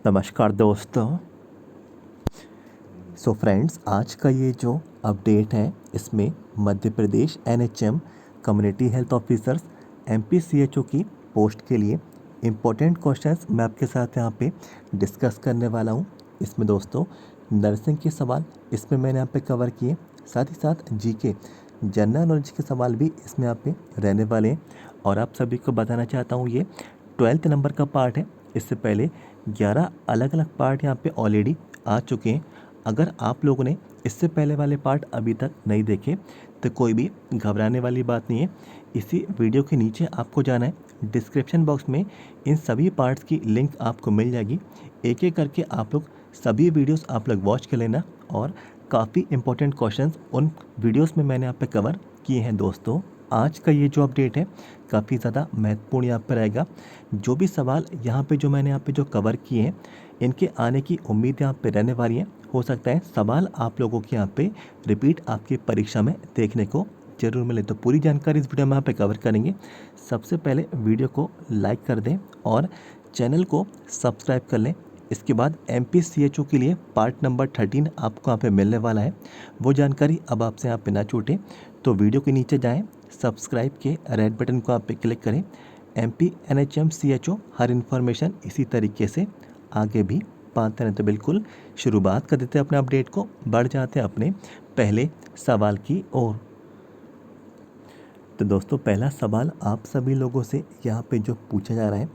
नमस्कार दोस्तों। So friends, आज का ये जो अपडेट है इसमें Madhya Pradesh NHM community health officers एमपीसीएचओ की पोस्ट के लिए इम्पोर्टेंट क्वेश्चंस मैं आपके साथ यहाँ पे डिस्कस करने वाला हूँ। इसमें दोस्तों नर्सिंग के सवाल इसमें मैंने यहाँ पे कवर किए, साथ ही साथ जीके जनरल नॉलेज के सवाल भी इसमें यहाँ पे रहने वाले हैं। और आप सभी को बताना चाहता हूँ ये 12th नंबर का पार्ट है। इससे पहले 11 अलग अलग पार्ट यहाँ पे ऑलरेडी आ चुके हैं। अगर आप लोगों ने इससे पहले वाले पार्ट अभी तक नहीं देखे तो कोई भी घबराने वाली बात नहीं है। इसी वीडियो के नीचे आपको जाना है, डिस्क्रिप्शन बॉक्स में इन सभी पार्ट्स की लिंक आपको मिल जाएगी। एक एक करके आप लोग सभी वीडियोस आप लोग वॉच कर लेना और काफ़ी इंपॉर्टेंट क्वेश्चंस उन वीडियोस में मैंने यहाँ पे कवर किए हैं। दोस्तों आज का ये जो अपडेट है काफ़ी ज़्यादा महत्वपूर्ण यहाँ पर रहेगा। जो भी सवाल यहाँ पे जो मैंने यहाँ पे जो कवर किए हैं इनके आने की उम्मीद यहाँ पे रहने वाली है। हो सकता है सवाल आप लोगों के यहाँ पे रिपीट आपकी परीक्षा में देखने को जरूर मिले। तो पूरी जानकारी इस वीडियो में यहाँ पे कवर करेंगे। सबसे पहले वीडियो को लाइक कर दें और चैनल को सब्सक्राइब कर लें। इसके बाद एमपीसीएचओ के लिए पार्ट नंबर 13 आपको यहाँ पे मिलने वाला है। वो जानकारी अब आपसे यहाँ पे ना छूटे तो वीडियो के नीचे जाएं, सब्सक्राइब के रेड बटन को आप पे क्लिक करें। एमपीएनएचएमसीएचओ हर इन्फॉर्मेशन इसी तरीके से आगे भी पाते हैं। तो बिल्कुल शुरुआत कर देते हैं अपने अपडेट को, बढ़ जाते हैं अपने पहले सवाल की ओर। तो दोस्तों पहला सवाल आप सभी लोगों से यहाँ पे जो पूछा जा रहा है,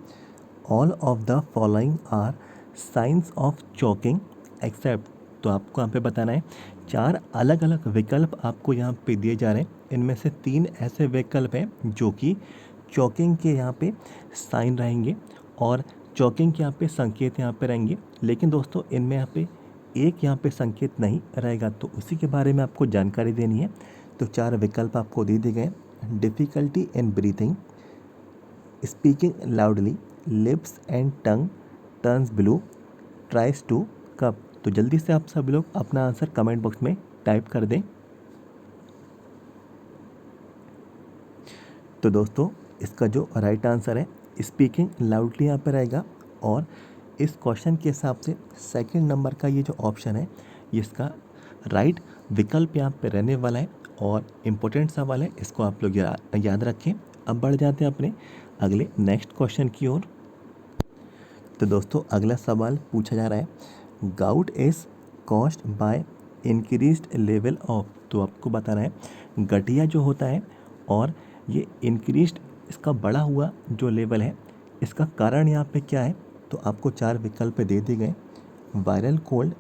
all of the following are signs of choking except. तो आपको यहाँ पे बताना है 4 अलग अलग विकल्प आपको यहाँ पे दिए जा रहे हैं। इनमें से 3 ऐसे विकल्प हैं जो कि चोकिंग के यहाँ पे साइन रहेंगे और चोकिंग के यहाँ पे संकेत यहाँ पे रहेंगे। लेकिन दोस्तों इनमें यहाँ पे एक यहाँ पे संकेत नहीं रहेगा, तो उसी के बारे में आपको जानकारी देनी है। तो 4 विकल्प आपको दे दिए गए। Difficulty in breathing, speaking loudly, lips and tongue turns blue, tries to cough. तो जल्दी से आप सभी लोग अपना आंसर कमेंट बॉक्स में टाइप कर दें। तो दोस्तों इसका जो राइट आंसर है स्पीकिंग लाउडली यहाँ पे रहेगा। और इस क्वेश्चन के हिसाब से सेकंड नंबर का ये जो ऑप्शन है इसका राइट विकल्प यहाँ पे रहने वाला है और इम्पोर्टेंट सवाल है, इसको आप लोग याद रखें। अब बढ़ जाते हैं अपने अगले नेक्स्ट क्वेश्चन की ओर। तो दोस्तों अगला सवाल पूछा जा रहा है, gout is caused by increased level of. तो आपको बताना है गठिया जो होता है और ये इंक्रीज्ड इसका बढ़ा हुआ जो लेवल है इसका कारण यहाँ पे क्या है। तो आपको 4 विकल्प दे दिए गए, viral cold,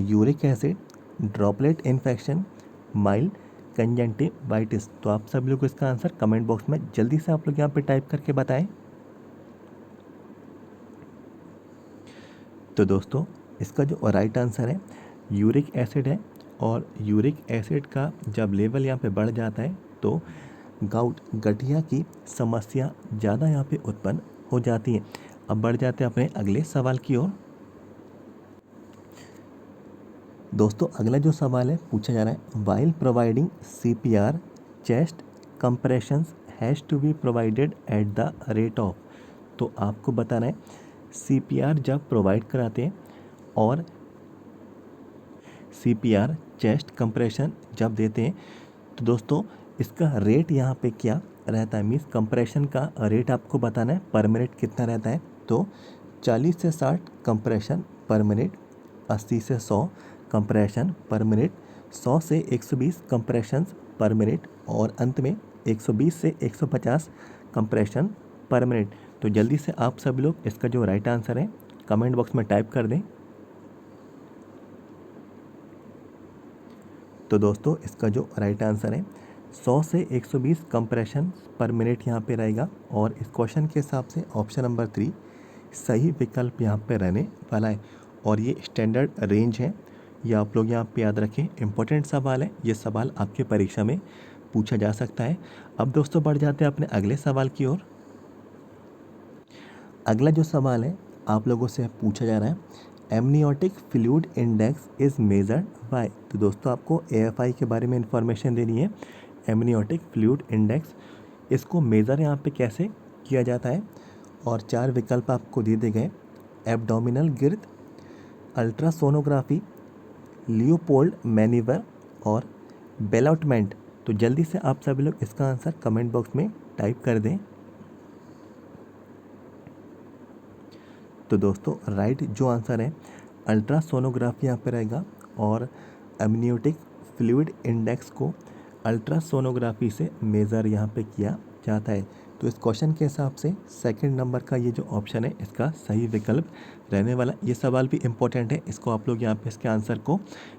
uric acid, droplet infection, mild conjunctivitis. तो आप सभी लोग इसका आंसर कमेंट बॉक्स में जल्दी से आप लोग यहाँ पे टाइप करके बताएं। तो दोस्तों इसका जो राइट आंसर है यूरिक एसिड है और यूरिक एसिड का जब लेवल यहाँ पे बढ़ जाता है तो गाउट गठिया की समस्या ज़्यादा यहाँ पे उत्पन्न हो जाती है। अब बढ़ जाते हैं अपने अगले सवाल की ओर। दोस्तों अगला जो सवाल है पूछा जा रहा है, while providing CPR chest compressions has to be provided at the rate of. तो आपको बताना है सीपीआर जब प्रोवाइड कराते हैं और सीपीआर चेस्ट कंप्रेशन जब देते हैं तो दोस्तों इसका रेट यहाँ पे क्या रहता है, मीन्स कंप्रेशन का रेट आपको बताना है पर मिनट कितना रहता है। तो 40 से 60 कंप्रेशन पर मिनट, 80 से 100 कंप्रेशन पर मिनट, 100 से 120 कंप्रेशन पर मिनट और अंत में 120 से 150 कंप्रेशन पर मिनट। तो जल्दी से आप सभी लोग इसका जो राइट आंसर है कमेंट बॉक्स में टाइप कर दें। तो दोस्तों इसका जो राइट आंसर है 100 से 120 कंप्रेशन पर मिनट यहाँ पे रहेगा और इस क्वेश्चन के हिसाब से ऑप्शन नंबर 3 सही विकल्प यहाँ पे रहने वाला है। और ये स्टैंडर्ड रेंज है, ये आप लोग यहाँ पे याद रखें। इंपॉर्टेंट सवाल है, ये सवाल आपके परीक्षा में पूछा जा सकता है। अब दोस्तों बढ़ जाते हैं अपने अगले सवाल की ओर। अगला जो सवाल है आप लोगों से पूछा जा रहा है, amniotic fluid index is measured by. तो दोस्तों आपको एएफआई के बारे में इंफॉर्मेशन देनी है। एमनियोटिक फ्लूइड इंडेक्स इसको मेज़र यहाँ पे कैसे किया जाता है और 4 विकल्प आपको दे दिए गए, एब्डोमिनल गिर्द, अल्ट्रासोनोग्राफी, लियोपोल्ड मैन्यूवर और बेलॉटमेंट। तो जल्दी से आप सभी लोग इसका आंसर कमेंट बॉक्स में टाइप कर दें। तो दोस्तों राइट जो आंसर है अल्ट्रासोनोग्राफी यहाँ पे रहेगा और एमनियोटिक फ्लूइड इंडेक्स को अल्ट्रासोनोग्राफी से मेज़र यहाँ पे किया जाता है। तो इस क्वेश्चन के हिसाब से सेकंड नंबर का ये जो ऑप्शन है इसका सही विकल्प रहने वाला। ये सवाल भी इम्पोर्टेंट है, इसको आप लोग यहाँ पे इसके आंसर को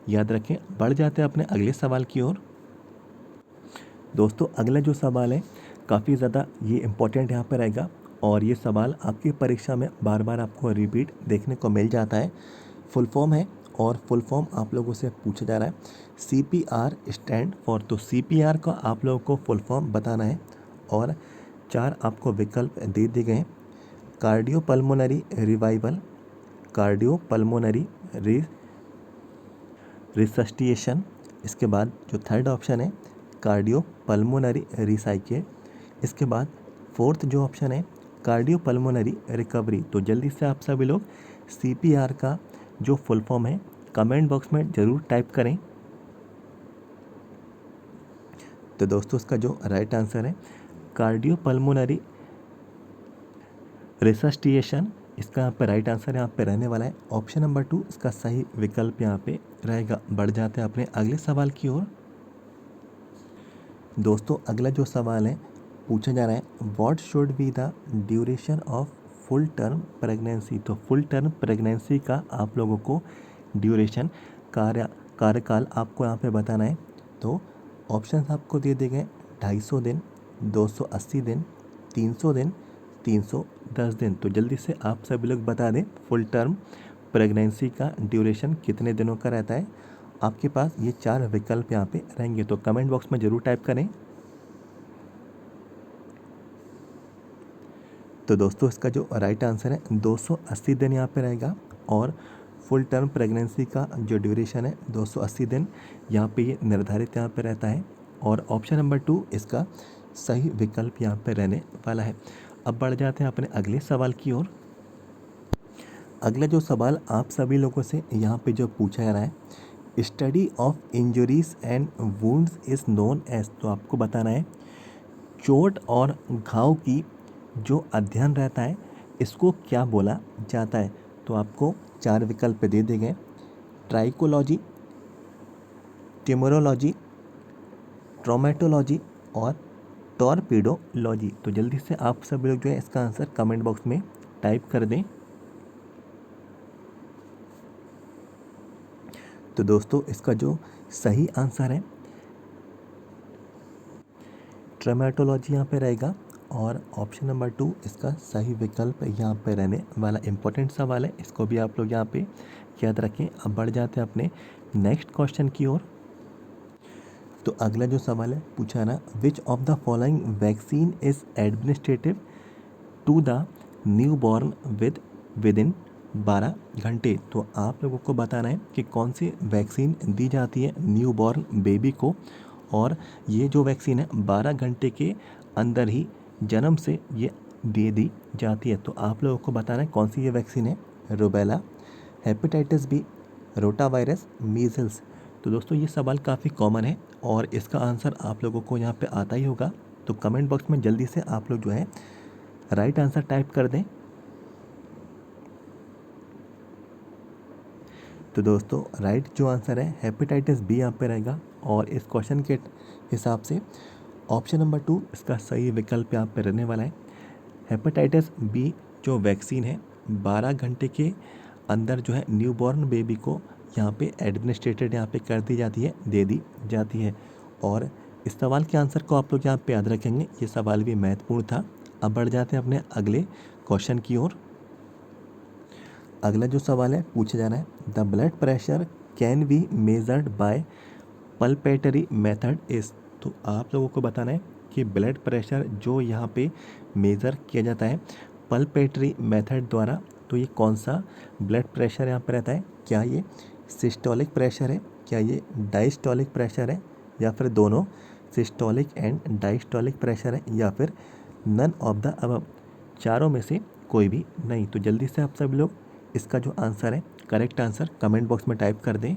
याद रखें। बढ़ जाते हैं अपने अगले सवाल की ओर। दोस्तों अगला जो सवाल है काफ़ी ज़्यादा ये इम्पोर्टेंट यहाँ पे रहेगा और ये सवाल आपकी परीक्षा में बार बार आपको रिपीट देखने को मिल जाता है। फुल फॉर्म है और फुल फॉर्म आप लोगों से पूछा जा रहा है। CPR स्टैंड फॉर, तो CPR का आप लोगों को फुल फॉर्म बताना है और 4 आपको विकल्प दे दिए गए हैं। कार्डियोपल्मोनरी रिवाइवल, कार्डियोपल्मोनरी रिसस्टिएशन, इसके बाद जो थर्ड ऑप्शन है कार्डियोपल्मोनरी रिसाइकिल, इसके बाद फोर्थ जो ऑप्शन है कार्डियोपल्मोनरी रिकवरी। तो जल्दी से आप सभी लोग CPR का जो फुल फॉर्म है कमेंट बॉक्स में ज़रूर टाइप करें। तो दोस्तों इसका जो राइट आंसर है कार्डियोपल्मोनरी रिसस्टिएशन, इसका यहाँ पे राइट आंसर यहाँ पे रहने वाला है ऑप्शन नंबर 2 इसका सही विकल्प यहाँ पे रहेगा। बढ़ जाते हैं अपने अगले सवाल की ओर। दोस्तों अगला जो सवाल है पूछा जा रहा है what should be the duration of full term pregnancy. तो फुल टर्म प्रेगनेंसी का आप लोगों को ड्यूरेशन कार्यकाल आपको यहाँ पे बताना है। तो ऑप्शन आपको दे दिए गए 250 दिन, 280 दिन, 300 दिन, 310 दिन। तो जल्दी से आप सभी लोग बता दें फुल टर्म प्रेगनेंसी का ड्यूरेशन कितने दिनों का रहता है। आपके पास ये 4 विकल्प यहाँ पे रहेंगे, तो कमेंट बॉक्स में ज़रूर टाइप करें। तो दोस्तों इसका जो राइट आंसर है 280 दिन यहाँ पे रहेगा और फुल टर्म प्रेगनेंसी का जो ड्यूरेशन है 280 दिन यहाँ पे ये निर्धारित यहाँ पे रहता है और ऑप्शन नंबर 2 इसका सही विकल्प यहाँ पे रहने वाला है। अब बढ़ जाते हैं अपने अगले सवाल की ओर। अगला जो सवाल आप सभी लोगों से यहाँ पे जो पूछा जा रहा है study of injuries and wounds is known as. तो आपको बताना है चोट और घाव की जो अध्ययन रहता है इसको क्या बोला जाता है। तो आपको 4 विकल्प दे दिए गए ट्राइकोलॉजी, टिमोरोलॉजी, ट्रोमेटोलॉजी और टॉर्पिडोलॉजी। तो जल्दी से आप सभी लोग जो है इसका आंसर कमेंट बॉक्स में टाइप कर दें। तो दोस्तों इसका जो सही आंसर है ट्रोमेटोलॉजी यहाँ पे रहेगा और ऑप्शन नंबर 2 इसका सही विकल्प यहाँ पे रहने वाला। इंपॉर्टेंट सवाल है, इसको भी आप लोग यहाँ पे याद रखें। अब बढ़ जाते हैं अपने नेक्स्ट क्वेश्चन की ओर। तो अगला जो सवाल है पूछा है ना which of the following vaccine is administrative to the newborn within 12 घंटे। तो आप लोगों को बताना है कि कौन सी वैक्सीन दी जाती है न्यू बॉर्न बेबी को और ये जो वैक्सीन है 12 घंटे के अंदर ही जन्म से ये दे दी जाती है। तो आप लोगों को बताना है कौन सी ये वैक्सीन है rubella, hepatitis B, rotavirus, measles. तो दोस्तों ये सवाल काफ़ी कॉमन है और इसका आंसर आप लोगों को यहाँ पे आता ही होगा। तो कमेंट बॉक्स में जल्दी से आप लोग जो है राइट आंसर टाइप कर दें। तो दोस्तों राइट जो आंसर है हेपेटाइटिस बी यहाँ पे रहेगा और इस क्वेश्चन के हिसाब से ऑप्शन नंबर 2 इसका सही विकल्प यहाँ पे रहने वाला है। हेपेटाइटिस बी जो वैक्सीन है 12 घंटे के अंदर जो है न्यूबॉर्न बेबी को यहाँ पे एडमिनिस्ट्रेटेड यहाँ पे कर दी जाती है, दे दी जाती है। और इस सवाल के आंसर को आप लोग यहाँ पे याद रखेंगे, ये सवाल भी महत्वपूर्ण था। अब बढ़ जाते हैं अपने अगले क्वेश्चन की ओर। अगला जो सवाल है पूछा जा रहा है the blood pressure can be measured by palpatory method is. तो आप लोगों को बताना है कि ब्लड प्रेशर जो यहाँ पे मेज़र किया जाता है पल्पेटरी मेथड द्वारा, तो ये कौन सा ब्लड प्रेशर यहाँ पे रहता है। क्या ये सिस्टोलिक प्रेशर है, क्या ये डायस्टोलिक प्रेशर है या फिर दोनों सिस्टोलिक एंड डायस्टोलिक प्रेशर है या फिर नन ऑफ द अबव, चारों में से कोई भी नहीं। तो जल्दी से आप सब लोग इसका जो आंसर है, करेक्ट आंसर कमेंट बॉक्स में टाइप कर दें।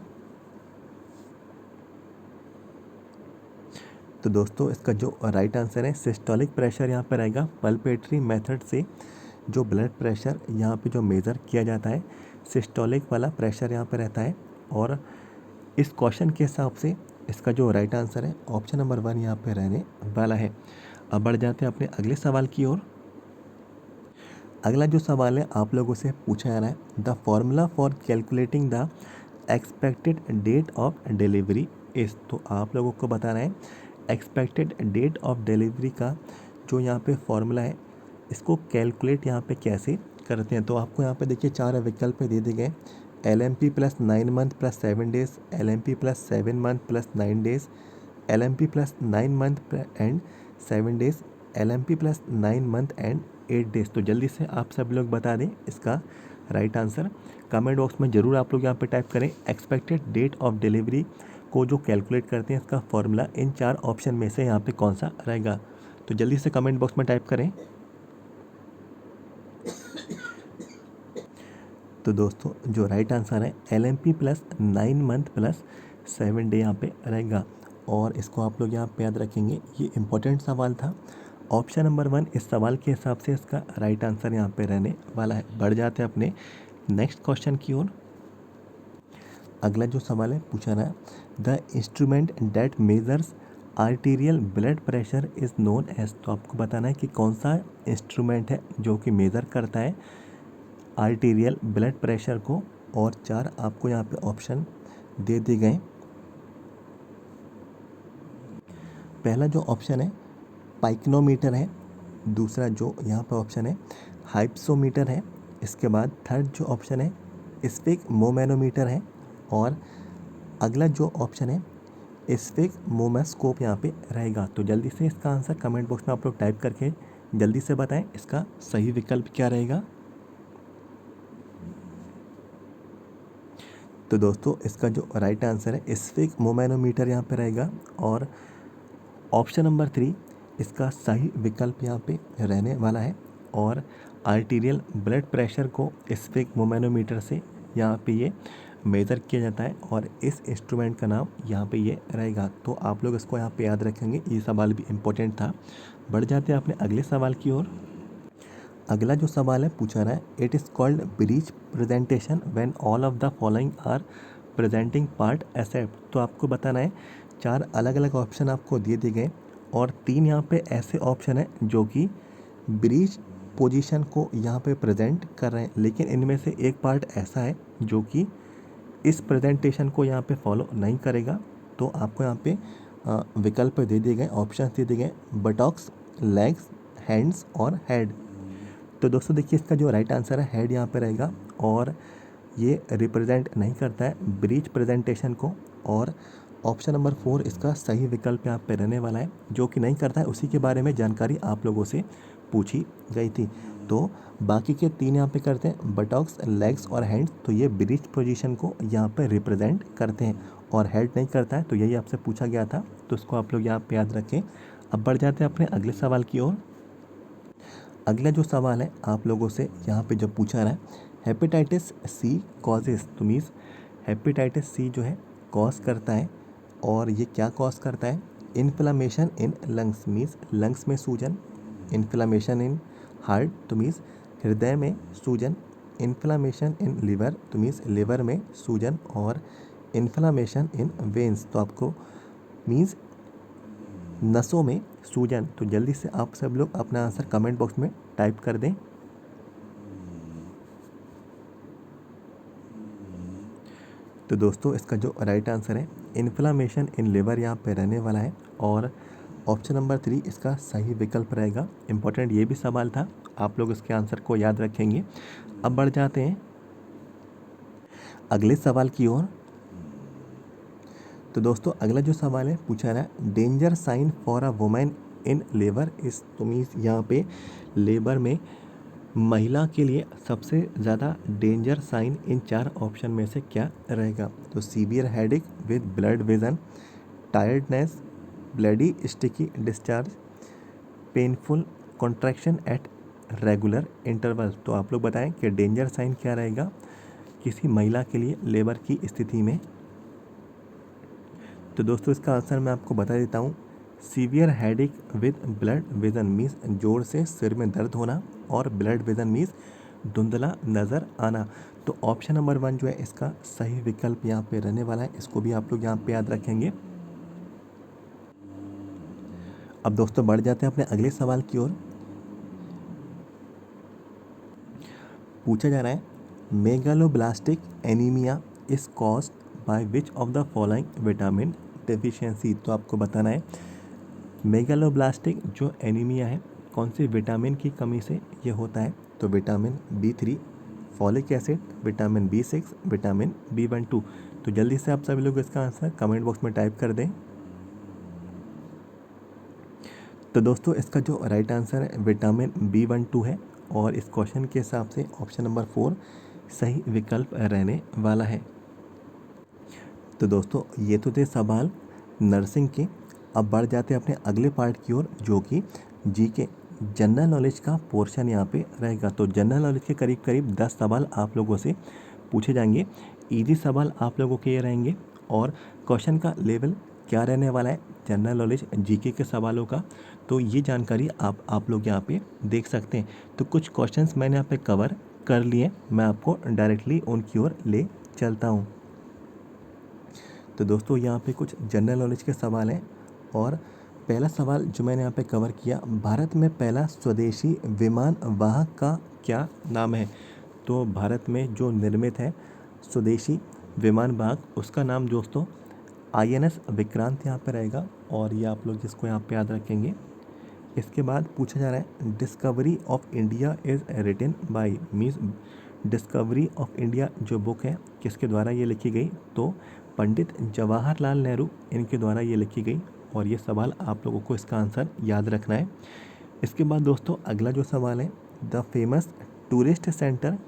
तो दोस्तों इसका जो राइट आंसर है, सिस्टोलिक प्रेशर यहाँ पे रहेगा। पल्पेटरी मेथड से जो ब्लड प्रेशर यहाँ पे जो मेज़र किया जाता है, सिस्टोलिक वाला प्रेशर यहाँ पे रहता है। और इस क्वेश्चन के हिसाब से इसका जो राइट आंसर है, ऑप्शन नंबर 1 यहाँ पे रहने वाला है। अब बढ़ जाते हैं अपने अगले सवाल की ओर। अगला जो सवाल है आप लोगों से पूछा जा रहा है, the formula for calculating the expected date of delivery is. तो आप लोगों को बताना है एक्सपेक्टेड डेट ऑफ डिलीवरी का जो यहाँ पे फॉर्मूला है, इसको कैलकुलेट यहाँ पे कैसे करते हैं। तो आपको यहाँ पे देखिए 4 विकल्प दे दिए गए, LMP plus 9 month plus 7 days, LMP plus 7 month plus 9 days, LMP plus 9 month and 7 days, LMP plus 9 month and 8 days. तो जल्दी से आप सब लोग बता दें इसका राइट आंसर। कमेंट बॉक्स में ज़रूर आप लोग यहाँ पे टाइप करें एक्सपेक्टेड डेट ऑफ डिलीवरी को जो कैलकुलेट करते हैं, इसका फॉर्मूला इन 4 ऑप्शन में से यहाँ पे कौन सा रहेगा। तो जल्दी से कमेंट बॉक्स में टाइप करें। तो दोस्तों जो राइट आंसर है, LMP plus 9 month plus 7 day यहाँ पे रहेगा। और इसको आप लोग यहाँ पे याद रखेंगे, ये इंपॉर्टेंट सवाल था। ऑप्शन नंबर 1 इस सवाल के हिसाब से इसका राइट आंसर यहाँ पे रहने वाला है। बढ़ जाते हैं अपने नेक्स्ट क्वेश्चन की ओर। अगला जो सवाल है पूछा रहा है, the instrument that measures arterial blood pressure is known as. तो आपको बताना है कि कौन सा इंस्ट्रूमेंट है जो कि मेज़र करता है आर्टीरियल ब्लड प्रेशर को। और 4 आपको यहाँ पे ऑप्शन दे दिए गए। पहला जो ऑप्शन है पाइक्नोमीटर है, दूसरा जो यहाँ पे ऑप्शन है हाइप्सोमीटर है, इसके बाद थर्ड जो ऑप्शन है स्फिग्मोमेनोमीटर है, और अगला जो ऑप्शन है स्फिग्मोमेस्कोप यहाँ पे रहेगा। तो जल्दी से इसका आंसर कमेंट बॉक्स में आप लोग टाइप करके जल्दी से बताएं इसका सही विकल्प क्या रहेगा। तो दोस्तों इसका जो राइट आंसर है स्फिग्मोमेनोमीटर यहाँ पे रहेगा। और ऑप्शन नंबर 3 इसका सही विकल्प यहाँ पे रहने वाला है। और आर्टीरियल ब्लड प्रेशर को स्फिग्मोमेनोमीटर से यहाँ पे ये मेज़र किया जाता है, और इस इंस्ट्रूमेंट का नाम यहाँ पे ये रहेगा। तो आप लोग इसको यहाँ पे याद रखेंगे, ये सवाल भी इम्पोर्टेंट था। बढ़ जाते हैं अपने अगले सवाल की ओर। अगला जो सवाल है पूछा रहा है, it is called breech presentation when all of the following are presenting part except. तो आपको बताना है 4 अलग अलग ऑप्शन आपको दिए गए, और 3 यहाँ पे ऐसे ऑप्शन है जो कि ब्रीच पोजीशन को यहाँ पे प्रेजेंट कर रहे हैं, लेकिन इनमें से एक पार्ट ऐसा है जो कि इस प्रेजेंटेशन को यहाँ पे फॉलो नहीं करेगा। तो आपको यहाँ पे विकल्प दे दिए गए, ऑप्शन दे दिए गए, बटॉक्स, लेग्स, हैंड्स और हेड। तो दोस्तों देखिए इसका जो राइट आंसर है हेड यहाँ पे रहेगा, और ये रिप्रेजेंट नहीं करता है ब्रीच प्रेजेंटेशन को। और ऑप्शन नंबर 4 इसका सही विकल्प यहाँ पे रहने वाला है, जो कि नहीं करता है। उसी के बारे में जानकारी आप लोगों से पूछी गई थी। तो बाकी के 3 यहाँ पे करते हैं बटॉक्स, लेग्स और हैंड्स। तो ये ब्रीच पोजीशन को यहाँ पे रिप्रेजेंट करते हैं, और हेड नहीं करता है। तो यही आपसे पूछा गया था, तो इसको आप लोग यहाँ पे याद रखें। अब बढ़ जाते हैं अपने अगले सवाल की ओर। अगला जो सवाल है आप लोगों से यहाँ पे जो पूछा रहा है, हेपेटाइटिस सी कॉजेस। तो मीन्स हेपेटाइटिस सी जो है कॉज करता है, और ये क्या कॉज करता है, inflammation in lungs, means lungs में सूजन, इन्फ्लामेशन इन हार्ट तो मीन्स हृदय में सूजन, इन्फ्लामेशन इन लिवर तो मीन्स लिवर में सूजन, और इन्फ्लामेशन इन वेन्स तो आपको मीन्स नसों में सूजन। तो जल्दी से आप सब लोग अपना आंसर कमेंट बॉक्स में टाइप कर दें। तो दोस्तों इसका जो राइट आंसर है इन्फ्लामेशन इन लिवर यहाँ पे रहने वाला है, और ऑप्शन नंबर 3 इसका सही विकल्प रहेगा। इम्पोर्टेंट ये भी सवाल था, आप लोग इसके आंसर को याद रखेंगे। अब बढ़ जाते हैं अगले सवाल की ओर। तो दोस्तों अगला जो सवाल है पूछा रहा है, danger sign for a women in labour is. तो मीन्स यहाँ पे लेबर में महिला के लिए सबसे ज़्यादा डेंजर साइन इन 4 ऑप्शन में से क्या रहेगा। तो severe headache with blood vision, tiredness, bloody sticky discharge, painful contraction at regular interval. तो आप लोग बताएं कि डेंजर साइन क्या रहेगा। किसी महिला के लिए लेबर की स्थिति में? तो दोस्तों इसका आंसर मैं आपको बता देता हूँ। Severe headache with blood vision means जोर से सिर में दर्द होना, और ब्लड विजन मीन्स धुंधला नज़र आना। तो ऑप्शन नंबर 1 जो है इसका सही विकल्प यहाँ पे रहने वाला है। इसको भी आप लोग यहाँ पे याद रखेंगे। अब दोस्तों बढ़ जाते हैं अपने अगले सवाल की ओर। पूछा जा रहा है, megaloblastic anaemia is caused by which of the following vitamin deficiency. तो आपको बताना है मेगालोब्लास्टिक जो एनीमिया है कौन से विटामिन की कमी से ये होता है। तो vitamin B3, folic acid, vitamin B6, vitamin B12। तो जल्दी से आप सभी लोग इसका आंसर कमेंट बॉक्स में टाइप कर दें। तो दोस्तों इसका जो राइट आंसर है विटामिन B12 है, और इस क्वेश्चन के हिसाब से ऑप्शन नंबर 4 सही विकल्प रहने वाला है। तो दोस्तों ये तो थे सवाल नर्सिंग के। अब बढ़ जाते हैं अपने अगले पार्ट की ओर, जो कि जीके जनरल नॉलेज का पोर्शन यहाँ पे रहेगा। तो जनरल नॉलेज के करीब करीब 10 सवाल आप लोगों से पूछे जाएंगे। इजी सवाल आप लोगों के ये रहेंगे, और क्वेश्चन का लेवल क्या रहने वाला है जनरल नॉलेज जीके के सवालों का, तो ये जानकारी आप लोग यहाँ पे देख सकते हैं। तो कुछ क्वेश्चंस मैंने यहाँ पे कवर कर लिए, मैं आपको डायरेक्टली उनकी ओर ले चलता हूँ। तो दोस्तों यहाँ पे कुछ जनरल नॉलेज के सवाल हैं, और पहला सवाल जो मैंने यहाँ पे कवर किया, भारत में पहला स्वदेशी विमान वाहक का क्या नाम है। तो भारत में जो निर्मित है स्वदेशी विमान वाहक, उसका नाम दोस्तों INS विक्रांत यहाँ पे रहेगा, और ये आप लोग जिसको यहाँ पे याद रखेंगे। इसके बाद पूछा जा रहा है discovery of India is written by means discovery of India जो बुक है किसके द्वारा ये लिखी गई। तो पंडित जवाहरलाल नेहरू इनके द्वारा ये लिखी गई, और ये सवाल आप लोगों को इसका आंसर याद रखना है। इसके बाद दोस्तों अगला जो सवाल है, the famous tourist centre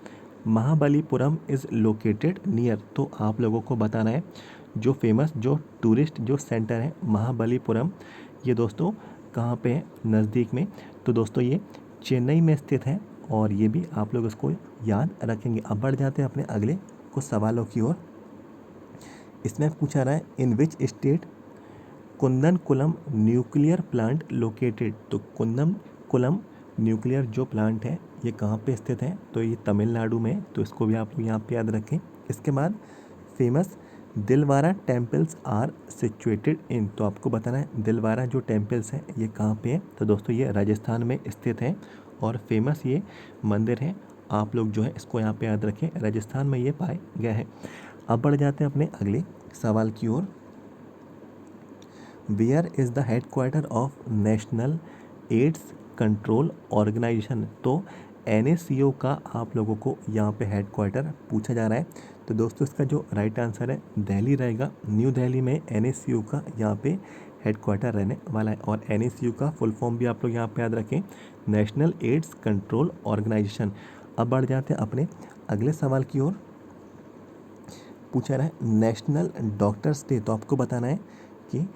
Mahabalipuram is located near. तो आप लोगों को बताना है जो फेमस जो टूरिस्ट जो सेंटर है महाबलीपुरम, ये दोस्तों कहाँ पे है, नज़दीक में। तो दोस्तों ये चेन्नई में स्थित है, और ये भी आप लोग इसको याद रखेंगे। अब बढ़ जाते हैं अपने अगले कुछ सवालों की ओर। इसमें पूछा रहा है in which state Kudankulam nuclear plant located. तो कुंदनकुलम न्यूक्लियर जो प्लांट है ये कहाँ पे स्थित है। तो ये तमिलनाडु में, तो इसको भी आप लोग यहाँ पे याद रखें। इसके बाद famous Dilwara temples are situated in. तो आपको बताना है दिलवारा जो टेम्पल्स हैं ये कहाँ पे है। तो दोस्तों ये राजस्थान में स्थित है, और फेमस ये मंदिर है। आप लोग जो है इसको यहाँ पे याद रखें, राजस्थान में ये पाए गए हैं। अब बढ़ जाते हैं अपने अगले सवाल की ओर। Where is the headquarter of National AIDS Control Organisation. तो NACO का आप लोगों को यहाँ पे हेडक्वार्टर पूछा जा रहा है। तो दोस्तों इसका जो राइट आंसर है दिल्ली रहेगा। न्यू दिल्ली में NACO का यहाँ पे हेडक्वार्टर रहने वाला है, और NACO का फुल फॉर्म भी आप लोग यहाँ पे याद रखें, नेशनल एड्स कंट्रोल ऑर्गेनाइजेशन। अब बढ़ जाते हैं अपने अगले सवाल की ओर। पूछा रहा है नेशनल डॉक्टर्स डे। तो आपको बताना है कि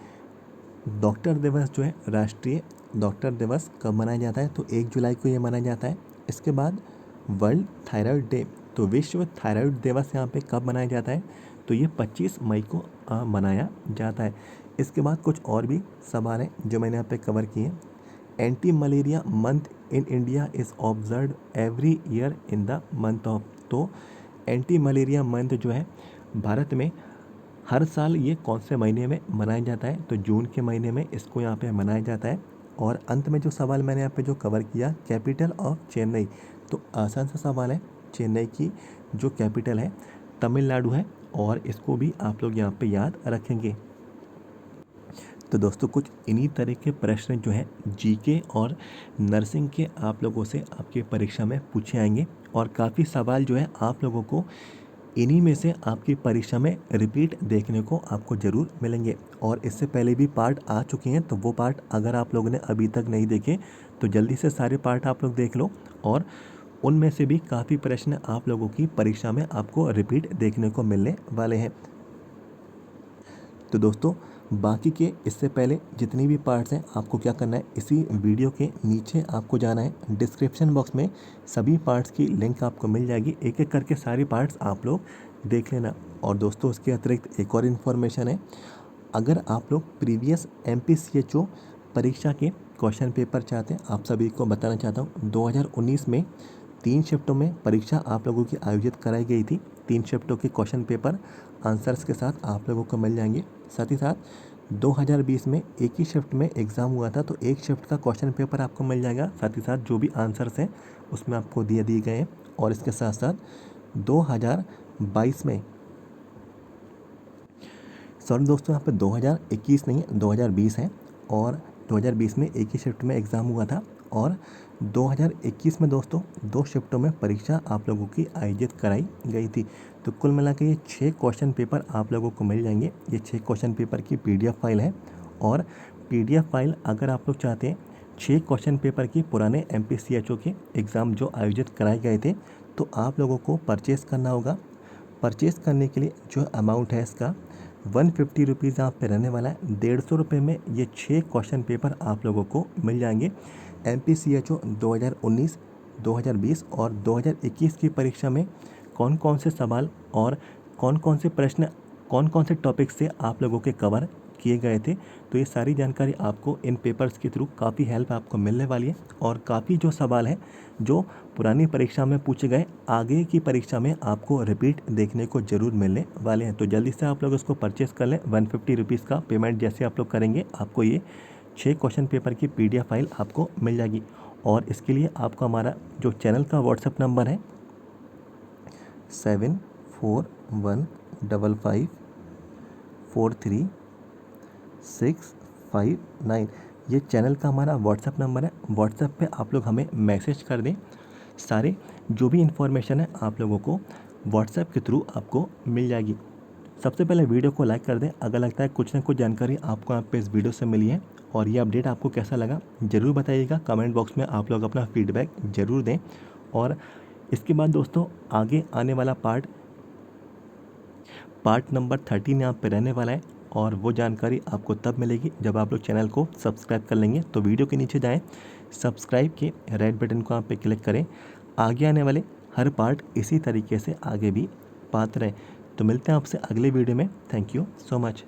डॉक्टर दिवस जो है राष्ट्रीय डॉक्टर दिवस कब मनाया जाता है। तो 1 जुलाई को ये मनाया जाता है। इसके बाद वर्ल्ड थायराइड डे, तो विश्व थायराइड दिवस यहाँ पे कब मनाया जाता है। तो ये 25 मई को मनाया जाता है। इसके बाद कुछ और भी सवाल हैं जो मैंने यहाँ पे कवर किए। Anti malaria month in India is observe every year in the month of. तो एंटी मलेरिया मंथ जो है भारत में हर साल ये कौन से महीने में मनाया जाता है। तो जून के महीने में इसको यहाँ पे मनाया जाता है। और अंत में जो सवाल मैंने यहाँ पे जो कवर किया, कैपिटल ऑफ चेन्नई। तो आसान सा सवाल है, चेन्नई की जो कैपिटल है तमिलनाडु है, और इसको भी आप लोग यहाँ पे याद रखेंगे। तो दोस्तों कुछ इन्हीं तरह के प्रश्न जो है जीके और नर्सिंग के आप लोगों से आपके परीक्षा में पूछे आएंगे, और काफ़ी सवाल जो है आप लोगों को इन्हीं में से आपकी परीक्षा में रिपीट देखने को आपको ज़रूर मिलेंगे। और इससे पहले भी पार्ट आ चुके हैं, तो वो पार्ट अगर आप लोगों ने अभी तक नहीं देखे तो जल्दी से सारे पार्ट आप लोग देख लो, और उनमें से भी काफ़ी प्रश्न आप लोगों की परीक्षा में आपको रिपीट देखने को मिलने वाले हैं। तो दोस्तों बाकी के इससे पहले जितनी भी पार्ट्स हैं आपको क्या करना है, इसी वीडियो के नीचे आपको जाना है, डिस्क्रिप्शन बॉक्स में सभी पार्ट्स की लिंक आपको मिल जाएगी। एक एक करके सारी पार्ट्स आप लोग देख लेना। और दोस्तों उसके अतिरिक्त एक और इन्फॉर्मेशन है, अगर आप लोग प्रीवियस MPCHO परीक्षा के क्वेश्चन पेपर चाहते हैं, आप सभी को बताना चाहता हूँ 2019 में 3 शिफ्टों में परीक्षा आप लोगों की आयोजित कराई गई थी। 3 शिफ्टों के क्वेश्चन पेपर आंसर्स के साथ आप लोगों को मिल जाएंगे। साथ ही साथ 2020 में एक ही शिफ्ट में एग्ज़ाम हुआ था, तो एक शिफ्ट का क्वेश्चन पेपर आपको मिल जाएगा। साथ ही साथ जो भी आंसर्स हैं उसमें आपको दिए गए हैं। और इसके साथ साथ 2022 में, सॉरी दोस्तों, यहाँ पे 2021 नहीं है, 2020 है। और 2020 में एक ही शिफ्ट में एग्ज़ाम हुआ था, और 2021 में दोस्तों 2 शिफ्टों में परीक्षा आप लोगों की आयोजित कराई गई थी। तो कुल मिला के ये 6 क्वेश्चन पेपर आप लोगों को मिल जाएंगे। ये 6 क्वेश्चन पेपर की PDF फाइल है। और PDF फाइल अगर आप लोग चाहते हैं 6 क्वेश्चन पेपर की पुराने MPCHO के एग्ज़ाम जो आयोजित कराए गए थे, तो आप लोगों को परचेज़ करना होगा। परचेज़ करने के लिए जो अमाउंट है इसका 150 रुपीज़ आप पे रहने वाला है। 150 रुपये में ये 6 क्वेश्चन पेपर आप लोगों को मिल जाएंगे। MPCHO 2019, 2020 और 2021 की परीक्षा में कौन कौन से सवाल और कौन कौन से प्रश्न, कौन कौन से टॉपिक से आप लोगों के कवर किए गए थे, तो ये सारी जानकारी आपको इन पेपर्स के थ्रू काफ़ी हेल्प आपको मिलने वाली है। और काफ़ी जो सवाल हैं जो पुरानी परीक्षा में पूछे गए, आगे की परीक्षा में आपको रिपीट देखने को ज़रूर मिलने वाले हैं। तो जल्दी से आप लोग इसको परचेज़ कर लें। 150 रुपीज़ का पेमेंट जैसे आप लोग करेंगे, आपको ये 6 क्वेश्चन पेपर की PDF फाइल आपको मिल जाएगी। और इसके लिए आपको हमारा जो चैनल का WhatsApp नंबर है 74155543 659, ये चैनल का हमारा WhatsApp नंबर है। WhatsApp पे आप लोग हमें मैसेज कर दें। सारे जो भी इन्फॉर्मेशन है आप लोगों को WhatsApp के थ्रू आपको मिल जाएगी। सबसे पहले वीडियो को लाइक कर दें अगर लगता है कुछ ना कुछ जानकारी आपको यहाँ पे इस वीडियो से मिली है। और ये अपडेट आपको कैसा लगा ज़रूर बताइएगा। कमेंट बॉक्स में आप लोग अपना फीडबैक ज़रूर दें। और इसके बाद दोस्तों आगे आने वाला पार्ट नंबर 13 यहाँ पे रहने वाला है। और वो जानकारी आपको तब मिलेगी जब आप लोग चैनल को सब्सक्राइब कर लेंगे। तो वीडियो के नीचे जाएं, सब्सक्राइब के रेड बटन को आप पे क्लिक करें। आगे आने वाले हर पार्ट इसी तरीके से आगे भी पाते रहें। तो मिलते हैं आपसे अगले वीडियो में। Thank you so much.